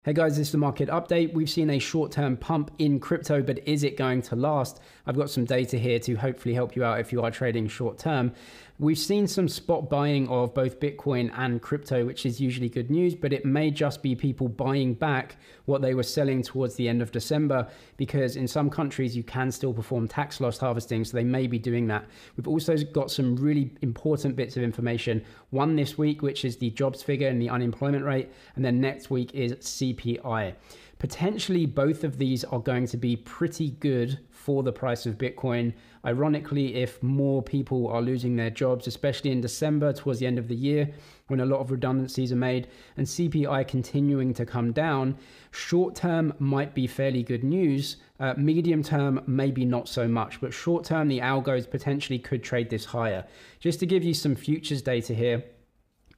Hey guys, this is the market update. We've seen a short-term pump in crypto, but is it going to last? I've got some data here to hopefully help you out if you are trading short-term. We've seen some spot buying of both Bitcoin and crypto, which is usually good news, but it may just be people buying back what they were selling towards the end of December, because in some countries you can still perform tax loss harvesting, so they may be doing that. We've also got some really important bits of information. One this week, which is the jobs figure and the unemployment rate, and then next week is CPI. Potentially both of these are going to be pretty good for the price of Bitcoin. Ironically, if more people are losing their jobs, especially in December towards the end of the year when a lot of redundancies are made, and CPI continuing to come down, short term might be fairly good news. Medium term, maybe not so much, but short term, the algos potentially could trade this higher. Just to give you some futures data here,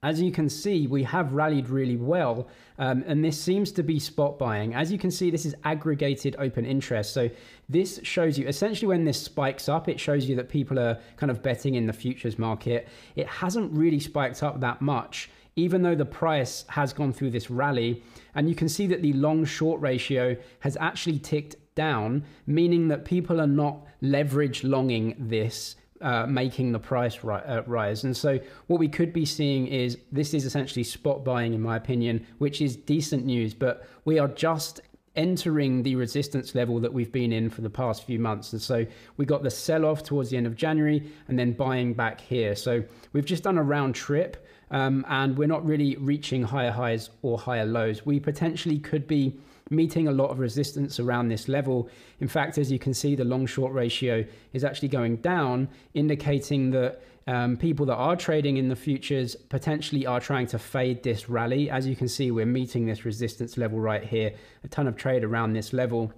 as you can see, we have rallied really well, and this seems to be spot buying. As you can see, this is aggregated open interest. So this shows you, essentially when this spikes up, it shows you that people are kind of betting in the futures market. It hasn't really spiked up that much, even though the price has gone through this rally. And you can see that the long-short ratio has actually ticked down, meaning that people are not leverage longing this, making the price rise. And so what we could be seeing is this is essentially spot buying, in my opinion, which is decent news, but we are just entering the resistance level that we've been in for the past few months. And so we got the sell-off towards the end of January and then buying back here. So we've just done a round trip, and we're not really reaching higher highs or higher lows. We potentially could be meeting a lot of resistance around this level. In fact, as you can see, the long-short ratio is actually going down, indicating that people that are trading in the futures potentially are trying to fade this rally. As you can see, we're meeting this resistance level right here, a ton of trade around this level.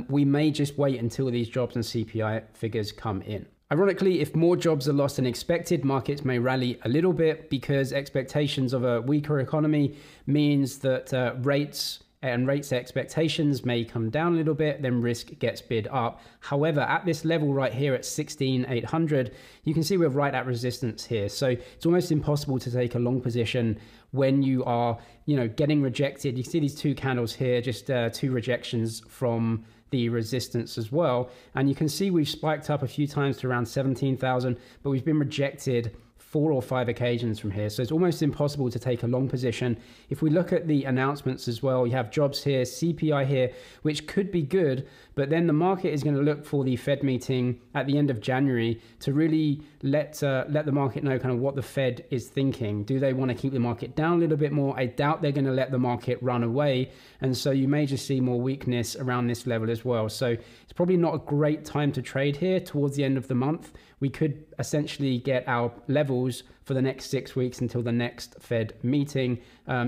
We may just wait until these jobs and CPI figures come in. Ironically, if more jobs are lost than expected, markets may rally a little bit, because expectations of a weaker economy means that rates expectations may come down a little bit, then risk gets bid up. However, at this level right here at 16,800, you can see we're right at resistance here. So it's almost impossible to take a long position when you are, getting rejected. You see these two candles here, just two rejections from the resistance as well. And you can see we've spiked up a few times to around 17,000, but we've been rejected 4 or 5 occasions from here. So it's almost impossible to take a long position. If we look at the announcements as well, you have jobs here, CPI here, which could be good, but then the market is going to look for the Fed meeting at the end of January to really let the market know kind of what the Fed is thinking. Do they want to keep the market down a little bit more? I doubt they're going to let the market run away. And so you may just see more weakness around this level as well. So it's probably not a great time to trade here towards the end of the month. We could essentially get our levels for the next 6 weeks until the next Fed meeting.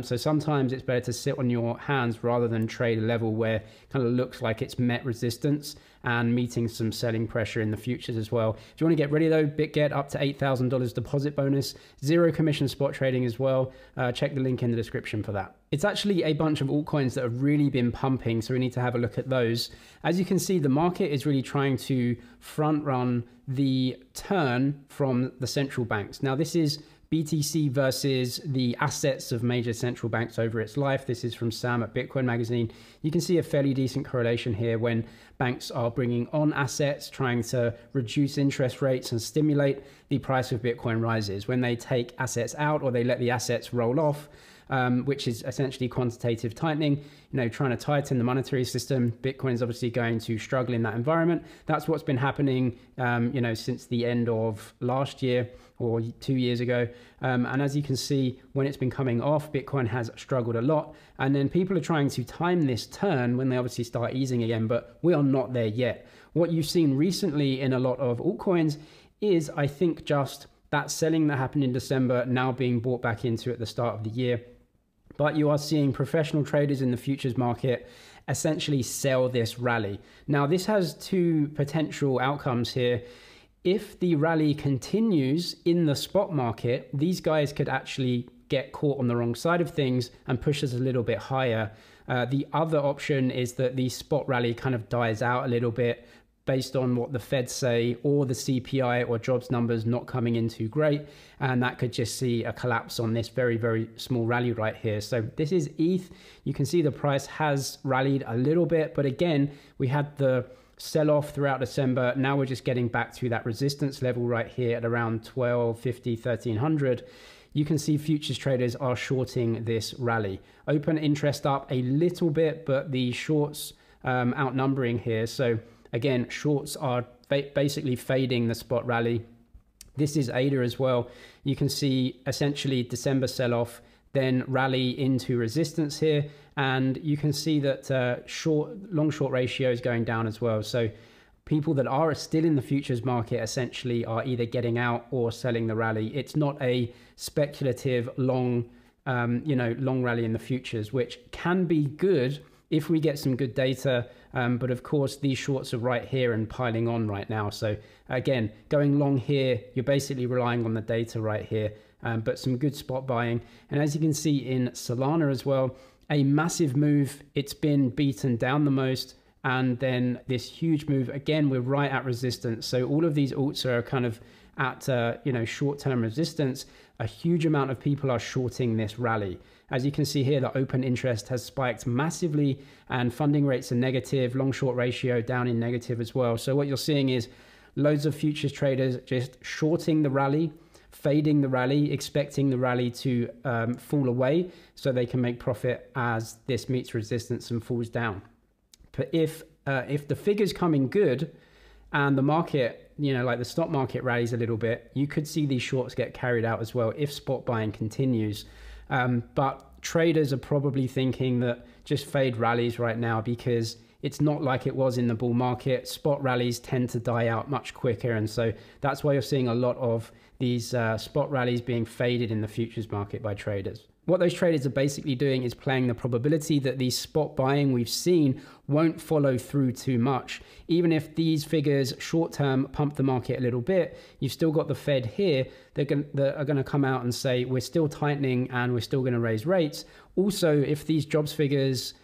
So sometimes it's better to sit on your hands rather than trade a level where it kind of looks like it's met resistance and meeting some selling pressure in the futures as well. If you want to get ready though, BitGet up to $8,000 deposit bonus, 0 commission spot trading as well. Check the link in the description for that. It's actually a bunch of altcoins that have really been pumping, so we need to have a look at those. As you can see, the market is really trying to front run the turn from the central banks. Now this is BTC versus the assets of major central banks over its life. This is from Sam at Bitcoin Magazine. You can see a fairly decent correlation here when banks are bringing on assets, trying to reduce interest rates and stimulate the price of Bitcoin rises. When they take assets out or they let the assets roll off, which is essentially quantitative tightening, trying to tighten the monetary system, Bitcoin is obviously going to struggle in that environment. That's what's been happening, since the end of last year or 2 years ago. And as you can see, when it's been coming off, Bitcoin has struggled a lot. And then people are trying to time this turn when they obviously start easing again, but we are not there yet. What you've seen recently in a lot of altcoins is, I think, just that selling that happened in December now being bought back into at the start of the year. But you are seeing professional traders in the futures market essentially sell this rally. Now, this has 2 potential outcomes here. If the rally continues in the spot market, these guys could actually get caught on the wrong side of things and push us a little bit higher. The other option is that the spot rally kind of dies out a little bit, based on what the Fed say, or the CPI or jobs numbers not coming in too great. And that could just see a collapse on this very, very small rally right here. So this is ETH. You can see the price has rallied a little bit, but again, we had the sell-off throughout December. Now we're just getting back to that resistance level right here at around 1250, 1300. You can see futures traders are shorting this rally. Open interest up a little bit, but the shorts outnumbering here. So again, shorts are basically fading the spot rally. This is ADA as well. You can see essentially December sell-off, then rally into resistance here. And you can see that long-short ratio is going down as well. So people that are still in the futures market essentially are either getting out or selling the rally. It's not a speculative long rally in the futures, which can be good if we get some good data. But of course, these shorts are right here and piling on right now. So again, going long here, you're basically relying on the data right here, but some good spot buying. And as you can see in Solana as well, a massive move. It's been beaten down the most. And then this huge move, again, we're right at resistance. So all of these alts are kind of at, short-term resistance. A huge amount of people are shorting this rally. As you can see here, the open interest has spiked massively and funding rates are negative, long-short ratio down in negative as well. So what you're seeing is loads of futures traders just shorting the rally, fading the rally, expecting the rally to fall away so they can make profit as this meets resistance and falls down. But if the figures come in good and the market, like the stock market rallies a little bit, you could see these shorts get carried out as well if spot buying continues. But traders are probably thinking that just fade rallies right now because it's not like it was in the bull market. Spot rallies tend to die out much quicker. And so that's why you're seeing a lot of these spot rallies being faded in the futures market by traders. What those traders are basically doing is playing the probability that these spot buying we've seen won't follow through too much. Even if these figures short-term pump the market a little bit, you've still got the Fed here that are going to come out and say, we're still tightening and we're still going to raise rates. Also, if these jobs figures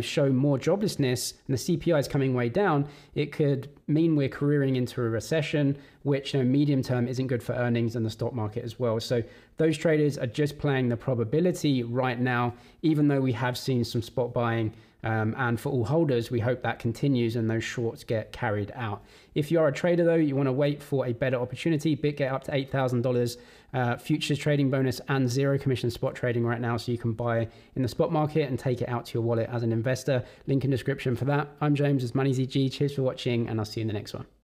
show more joblessness and the CPI is coming way down, it could mean we're careering into a recession, which medium term isn't good for earnings and the stock market as well. So those traders are just playing the probability right now, even though we have seen some spot buying. And for all holders, we hope that continues and those shorts get carried out. If you are a trader, though, you want to wait for a better opportunity, get up to $8,000 futures trading bonus and zero commission spot trading right now, so you can buy in the spot market and take it out to your wallet as an investor. Link in description for that. I'm James, it's MoneyZG. Cheers for watching, and I'll see you in the next one.